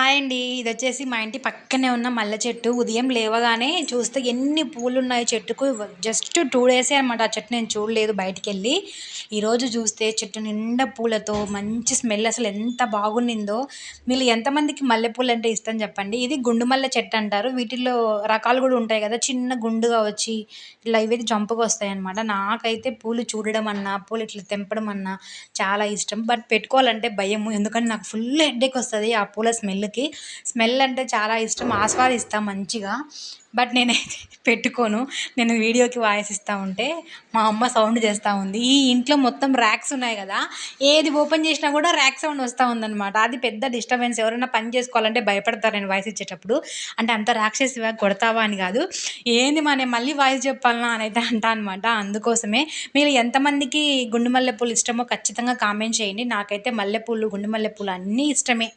Hi అండి. ఇదొచ్చేసి మా ఇంటి పక్కనే ఉన్న మల్లె చెట్టు. ఉదయం లేవగానే చూస్తే ఎన్ని పూలున్నాయి చెట్టుకు. జస్ట్ 2 డేసే అనమాట ఆ చెట్టు నేను చూడలేదు బయటికెళ్ళి. ఈరోజు చూస్తే చెట్టు నిండా పూలతో మంచి స్మెల్ అసలు ఎంత బాగుండిందో. మీలో ఎంతమందికి మల్లెపూలంటే ఇష్టం చెప్పండి. ఇది గుండు మల్లె చెట్టు అంటారు. వీటిల్లో రకాలు కూడా ఉంటాయి కదా! చిన్న గుండుగా వచ్చి ఇలా ఇవైతే జంపుకొస్తాయన్నమాట. నాకైతే పూలు చూడడం అన్నా, పూలు ఇట్లా తెంపడం అన్నా చాలా ఇష్టం. బట్ పెట్టుకోవాలంటే భయము. ఎందుకంటే నాకు ఫుల్ హెడ్‌ఏక్ వస్తది ఆ పూల స్మెల్‌కి. స్మెల్ అంటే చాలా ఇష్టం. ఆస్వాదిస్తా మంచిగా. బట్ నేనైతే పెట్టుకోను. నేను వీడియోకి వాయిస్ ఇస్తా ఉంటే మా అమ్మ సౌండ్ చేస్తా ఉంది. ఈ ఇంట్లో మొత్తం ర్యాక్స్ ఉన్నాయి కదా! ఏది ఓపెన్ చేసినా కూడా ర్యాక్ సౌండ్ వస్తా ఉందనమాట. అది పెద్ద డిస్టర్బెన్స్. ఎవరైనా పని చేసుకోవాలంటే భయపడతారు నేను వాయిస్ ఇచ్చేటప్పుడు. అంటే అంత రాక్షసివా కొడతావా అని కాదు. ఏంది మా నేను మళ్ళీ వాయిస్ చెప్పాలనా అని అయితే అంటా అనమాట. అందుకోసమే మీరు ఎంతమందికి గుండు మల్లెపూలు ఇష్టమో ఖచ్చితంగా కామెంట్ చేయండి. నాకైతే మల్లెపూలు, గుండు మల్లెపూలు అన్నీ ఇష్టమే.